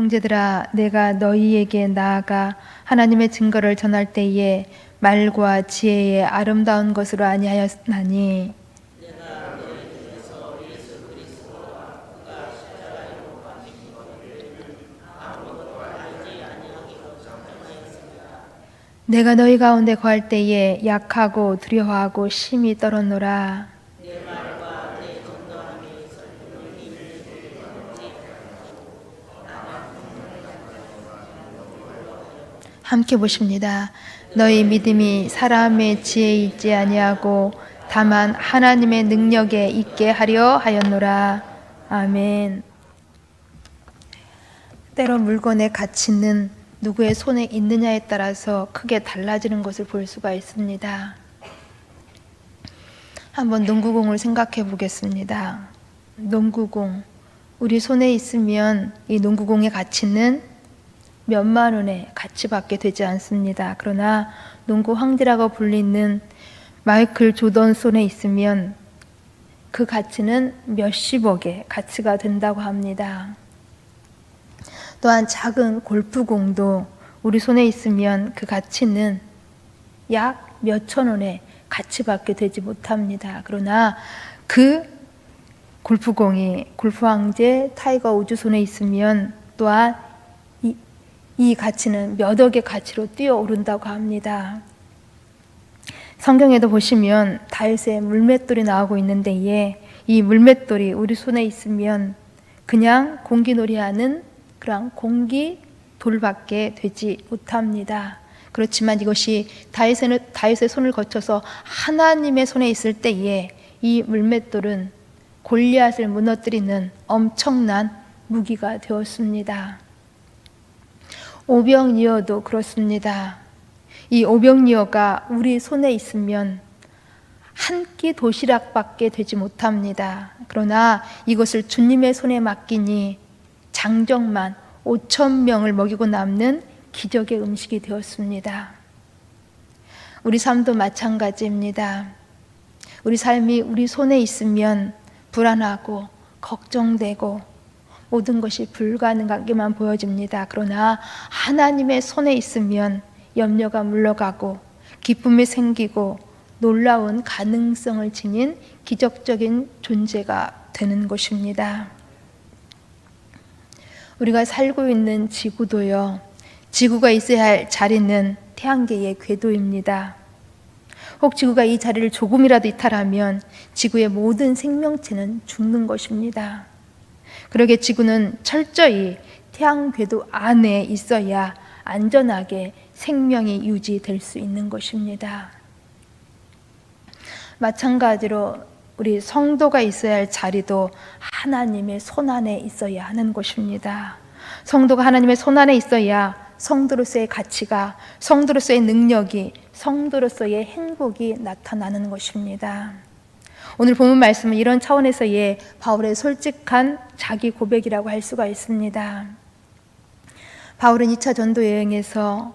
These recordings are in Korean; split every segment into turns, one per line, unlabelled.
형제들아, 내가 너희에게 나아가 하나님의 증거를 전할 때에 말과 지혜의 아름다운 것으로 아니하였나니 내가 너희 가운데 거할 때에 약하고 두려워하고 심히 떨었노라. 함께 보십니다. 너희 믿음이 사람의 지혜에 있지 아니하고 다만 하나님의 능력에 있게 하려 하였노라. 아멘. 때로 물건의 가치는 누구의 손에 있느냐에 따라서 크게 달라지는 것을 볼 수가 있습니다. 한번 농구공을 생각해 보겠습니다. 농구공, 우리 손에 있으면 이 농구공의 가치는 몇만 원의 가치밖에 되지 않습니다. 그러나 농구 황제라고 불리는 마이클 조던 손에 있으면 그 가치는 몇십억의 가치가 된다고 합니다. 또한 작은 골프공도 우리 손에 있으면 그 가치는 약 몇천 원의 가치밖에 되지 못합니다. 그러나 그 골프공이 골프 황제 타이거 우즈 손에 있으면 또한 이 가치는 몇 억의 가치로 뛰어오른다고 합니다. 성경에도 보시면 다윗의 물맷돌이 나오고 있는데 이 물맷돌이 우리 손에 있으면 그냥 공기놀이하는 그런 공기돌밖에 되지 못합니다. 그렇지만 이것이 다윗의 손을 거쳐서 하나님의 손에 있을 때에 이 물맷돌은 골리앗을 무너뜨리는 엄청난 무기가 되었습니다. 오병이어도 그렇습니다. 이 오병이어가 우리 손에 있으면 한 끼 도시락밖에 되지 못합니다. 그러나 이것을 주님의 손에 맡기니 장정만 5,000명을 먹이고 남는 기적의 음식이 되었습니다. 우리 삶도 마찬가지입니다. 우리 삶이 우리 손에 있으면 불안하고 걱정되고 모든 것이 불가능하게만 보여집니다. 그러나 하나님의 손에 있으면 염려가 물러가고 기쁨이 생기고 놀라운 가능성을 지닌 기적적인 존재가 되는 것입니다. 우리가 살고 있는 지구도요, 지구가 있어야 할 자리는 태양계의 궤도입니다. 혹 지구가 이 자리를 조금이라도 이탈하면 지구의 모든 생명체는 죽는 것입니다. 그러기에 지구는 철저히 태양 궤도 안에 있어야 안전하게 생명이 유지될 수 있는 것입니다. 마찬가지로 우리 성도가 있어야 할 자리도 하나님의 손 안에 있어야 하는 것입니다. 성도가 하나님의 손 안에 있어야 성도로서의 가치가, 성도로서의 능력이, 성도로서의 행복이 나타나는 것입니다. 오늘 본문 말씀은 이런 차원에서의 바울의 솔직한 자기 고백이라고 할 수가 있습니다. 바울은 2차 전도 여행에서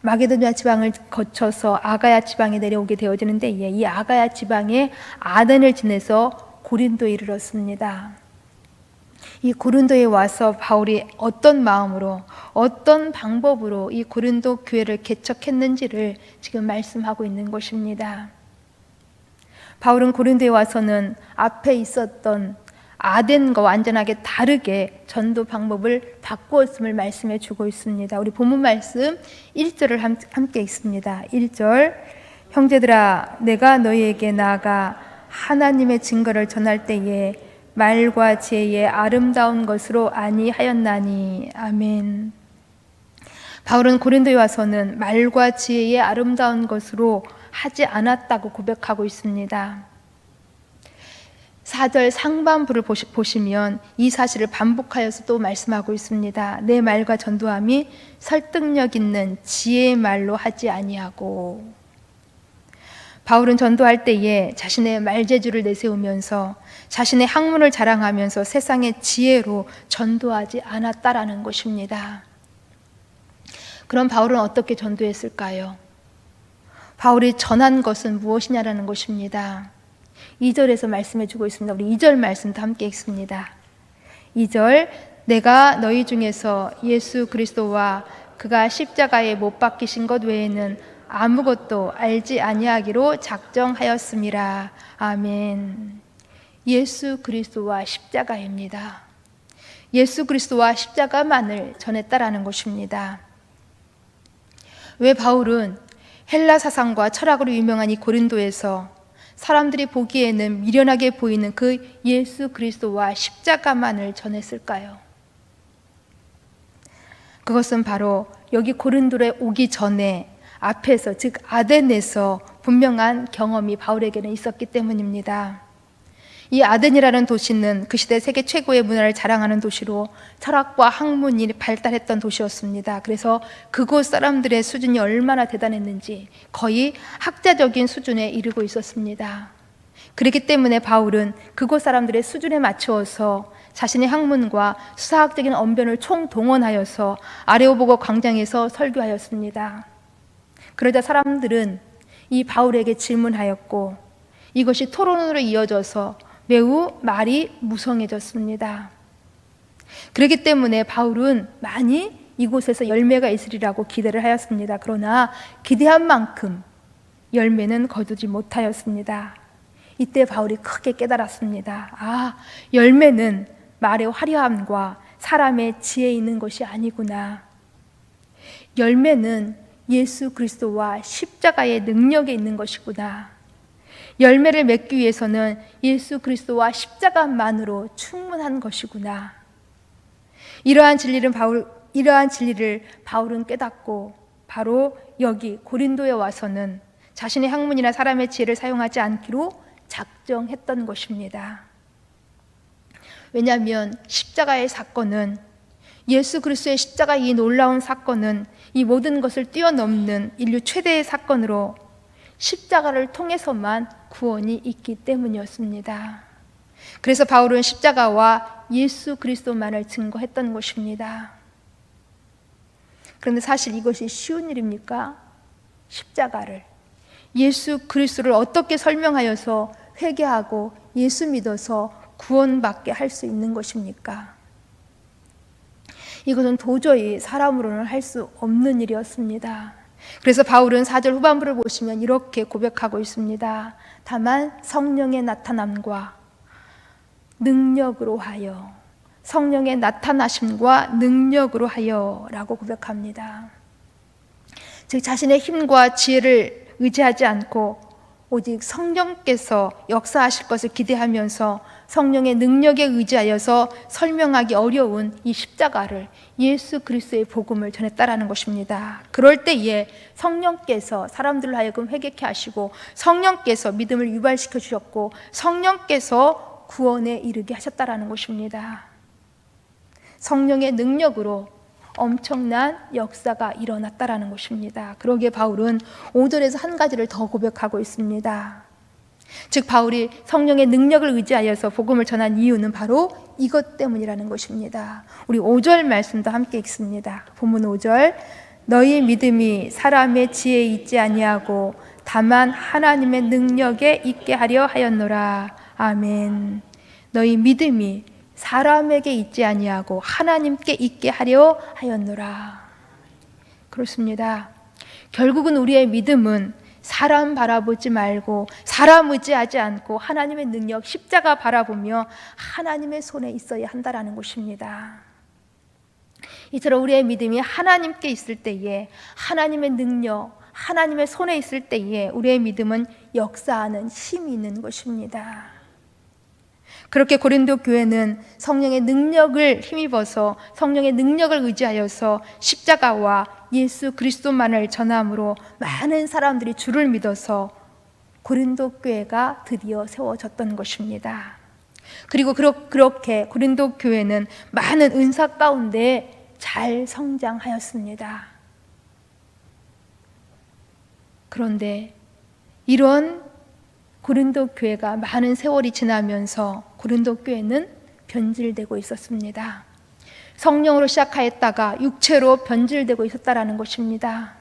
마게도냐 지방을 거쳐서 아가야 지방에 내려오게 되어지는데 이 아가야 지방에 아덴을 지내서 고린도에 이르렀습니다. 이 고린도에 와서 바울이 어떤 마음으로 어떤 방법으로 이 고린도 교회를 개척했는지를 지금 말씀하고 있는 것입니다. 바울은 고린도에 와서는 앞에 있었던 아덴과 완전하게 다르게 전도 방법을 바꾸었음을 말씀해 주고 있습니다. 우리 본문 말씀 1절을 함께 읽습니다. 1절, 형제들아, 내가 너희에게 나아가 하나님의 증거를 전할 때에 말과 지혜의 아름다운 것으로 아니하였나니. 아멘. 바울은 고린도에 와서는 말과 지혜의 아름다운 것으로 하지 않았다고 고백하고 있습니다. 4절 상반부를 보시면 이 사실을 반복하여서 또 말씀하고 있습니다. 내 말과 전도함이 설득력 있는 지혜의 말로 하지 아니하고. 바울은 전도할 때에 자신의 말재주를 내세우면서 자신의 학문을 자랑하면서 세상의 지혜로 전도하지 않았다라는 것입니다. 그럼 바울은 어떻게 전도했을까요? 바울이 전한 것은 무엇이냐라는 것입니다. 2절에서 말씀해 주고 있습니다. 우리 2절 말씀도 함께 읽습니다. 2절, 내가 너희 중에서 예수 그리스도와 그가 십자가에 못 박히신 것 외에는 아무것도 알지 아니하기로 작정하였음이라. 아멘. 예수 그리스도와 십자가입니다. 예수 그리스도와 십자가만을 전했다라는 것입니다. 왜 바울은 헬라 사상과 철학으로 유명한 이 고린도에서 사람들이 보기에는 미련하게 보이는 그 예수 그리스도와 십자가만을 전했을까요? 그것은 바로 여기 고린도에 오기 전에 앞에서, 즉 아덴에서 분명한 경험이 바울에게는 있었기 때문입니다. 이 아덴이라는 도시는 그 시대 세계 최고의 문화를 자랑하는 도시로 철학과 학문이 발달했던 도시였습니다. 그래서 그곳 사람들의 수준이 얼마나 대단했는지 거의 학자적인 수준에 이르고 있었습니다. 그렇기 때문에 바울은 그곳 사람들의 수준에 맞추어서 자신의 학문과 수사학적인 언변을 총동원하여서 아레오보고 광장에서 설교하였습니다. 그러자 사람들은 이 바울에게 질문하였고 이것이 토론으로 이어져서 매우 말이 무성해졌습니다. 그렇기 때문에 바울은 많이 이곳에서 열매가 있으리라고 기대를 하였습니다. 그러나 기대한 만큼 열매는 거두지 못하였습니다. 이때 바울이 크게 깨달았습니다. 아, 열매는 말의 화려함과 사람의 지혜에 있는 것이 아니구나. 열매는 예수 그리스도와 십자가의 능력에 있는 것이구나. 열매를 맺기 위해서는 예수 그리스도와 십자가만으로 충분한 것이구나. 이러한 진리를 바울은 깨닫고 바로 여기 고린도에 와서는 자신의 학문이나 사람의 지혜를 사용하지 않기로 작정했던 것입니다. 왜냐하면 십자가의 사건은, 예수 그리스도의 십자가 이 놀라운 사건은 이 모든 것을 뛰어넘는 인류 최대의 사건으로 십자가를 통해서만 구원이 있기 때문이었습니다. 그래서 바울은 십자가와 예수 그리스도만을 증거했던 것입니다. 그런데 사실 이것이 쉬운 일입니까? 십자가를, 예수 그리스도를 어떻게 설명하여서 회개하고 예수 믿어서 구원받게 할 수 있는 것입니까? 이것은 도저히 사람으로는 할 수 없는 일이었습니다. 그래서 바울은 4절 후반부를 보시면 이렇게 고백하고 있습니다. 다만 성령의 나타남과 능력으로 하여, 성령의 나타나심과 능력으로 하여 라고 고백합니다. 즉 자신의 힘과 지혜를 의지하지 않고 오직 성령께서 역사하실 것을 기대하면서 성령의 능력에 의지하여서 설명하기 어려운 이 십자가를, 예수 그리스도의 복음을 전했다라는 것입니다. 그럴 때에 성령께서 사람들로 하여금 회개케 하시고 성령께서 믿음을 유발시켜 주셨고 성령께서 구원에 이르게 하셨다라는 것입니다. 성령의 능력으로 엄청난 역사가 일어났다라는 것입니다. 그러기에 바울은 5절에서 한 가지를 더 고백하고 있습니다. 즉 바울이 성령의 능력을 의지하여서 복음을 전한 이유는 바로 이것 때문이라는 것입니다. 우리 5절 말씀도 함께 읽습니다. 본문 5절, 너희 믿음이 사람의 지혜에 있지 아니하고 다만 하나님의 능력에 있게 하려 하였노라. 아멘. 너희 믿음이 사람에게 있지 아니하고 하나님께 있게 하려 하였노라. 그렇습니다. 결국은 우리의 믿음은 사람 바라보지 말고 사람 의지하지 않고 하나님의 능력, 십자가 바라보며 하나님의 손에 있어야 한다라는 것입니다. 이처럼 우리의 믿음이 하나님께 있을 때에, 하나님의 능력, 하나님의 손에 있을 때에 우리의 믿음은 역사하는 힘이 있는 것입니다. 그렇게 고린도 교회는 성령의 능력을 힘입어서 성령의 능력을 의지하여서 십자가와 예수 그리스도만을 전함으로 많은 사람들이 주를 믿어서 고린도 교회가 드디어 세워졌던 것입니다. 그리고 그렇게 고린도 교회는 많은 은사 가운데 잘 성장하였습니다. 그런데 이런 고린도 교회가 많은 세월이 지나면서 고린도 교회는 변질되고 있었습니다. 성령으로 시작하였다가 육체로 변질되고 있었다라는 것입니다.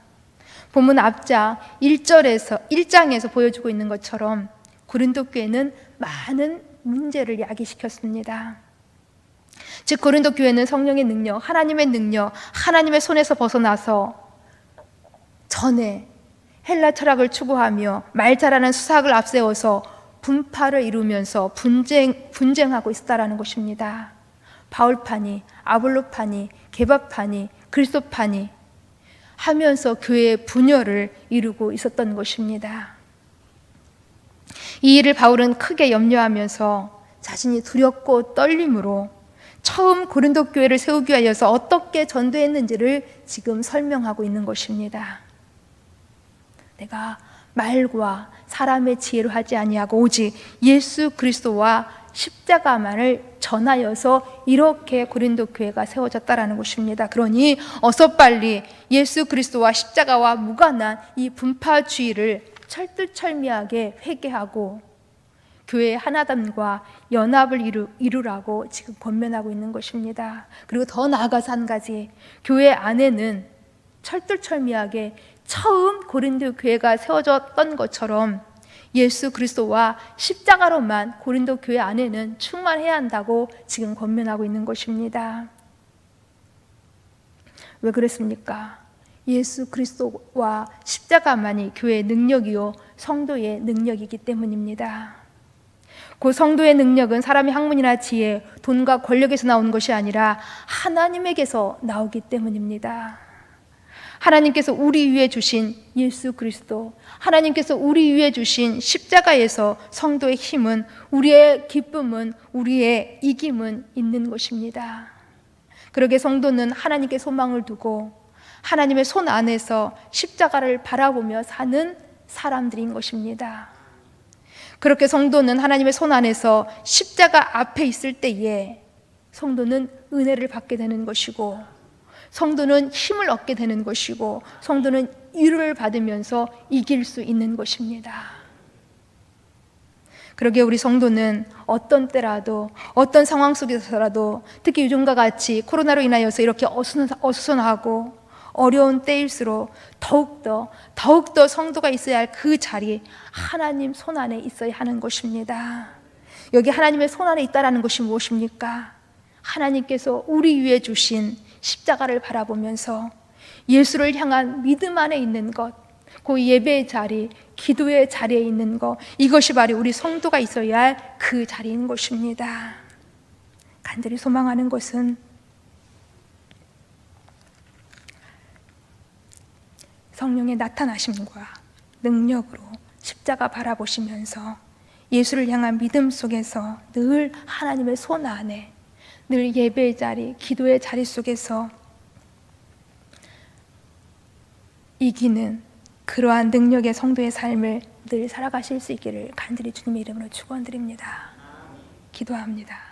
본문 앞장 1장에서 보여주고 있는 것처럼 고린도 교회는 많은 문제를 야기시켰습니다. 즉 고린도 교회는 성령의 능력, 하나님의 능력, 하나님의 손에서 벗어나서 전에 헬라 철학을 추구하며 말 잘하는 수사학을 앞세워서 분파를 이루면서 분쟁하고 있었다라는 것입니다. 바울파니, 아볼로파니, 게바파니, 그리스도파니 하면서 교회의 분열을 이루고 있었던 것입니다. 이 일을 바울은 크게 염려하면서 자신이 두렵고 떨림으로 처음 고린도 교회를 세우기 위하여서 어떻게 전도했는지를 지금 설명하고 있는 것입니다. 내가 말과 사람의 지혜로 하지 아니하고 오직 예수 그리스도와 십자가만을 전하여서 이렇게 고린도 교회가 세워졌다라는 것입니다. 그러니 어서 빨리 예수 그리스도와 십자가와 무관한 이 분파주의를 철두철미하게 회개하고 교회의 하나됨과 연합을 이루라고 지금 권면하고 있는 것입니다. 그리고 더 나아가서 한 가지, 교회 안에는 철두철미하게 처음 고린도 교회가 세워졌던 것처럼 예수 그리스도와 십자가로만 고린도 교회 안에는 충만해야 한다고 지금 권면하고 있는 것입니다. 왜 그랬습니까? 예수 그리스도와 십자가만이 교회의 능력이요 성도의 능력이기 때문입니다. 그 성도의 능력은 사람의 학문이나 지혜, 돈과 권력에서 나오는 것이 아니라 하나님에게서 나오기 때문입니다. 하나님께서 우리 위에 주신 예수 그리스도, 하나님께서 우리 위에 주신 십자가에서 성도의 힘은, 우리의 기쁨은, 우리의 이김은 있는 것입니다. 그러게 성도는 하나님께 소망을 두고 하나님의 손 안에서 십자가를 바라보며 사는 사람들인 것입니다. 그렇게 성도는 하나님의 손 안에서 십자가 앞에 있을 때에 성도는 은혜를 받게 되는 것이고, 성도는 힘을 얻게 되는 것이고, 성도는 위로를 받으면서 이길 수 있는 것입니다. 그러게 우리 성도는 어떤 때라도, 어떤 상황 속에서라도, 특히 요즘과 같이 코로나로 인하여서 이렇게 어수선하고 어려운 때일수록 더욱더 성도가 있어야 할 그 자리, 하나님 손 안에 있어야 하는 것입니다. 여기 하나님의 손 안에 있다는 것이 무엇입니까? 하나님께서 우리 위에 주신 십자가를 바라보면서 예수를 향한 믿음 안에 있는 것, 그 예배의 자리, 기도의 자리에 있는 것, 이것이 바로 우리 성도가 있어야 할 그 자리인 것입니다. 간절히 소망하는 것은 성령의 나타나심과 능력으로 십자가 바라보시면서 예수를 향한 믿음 속에서 늘 하나님의 손 안에, 늘 예배의 자리, 기도의 자리 속에서 이기는 그러한 능력의 성도의 삶을 늘 살아가실 수 있기를 간절히 주님의 이름으로 축원드립니다. 기도합니다.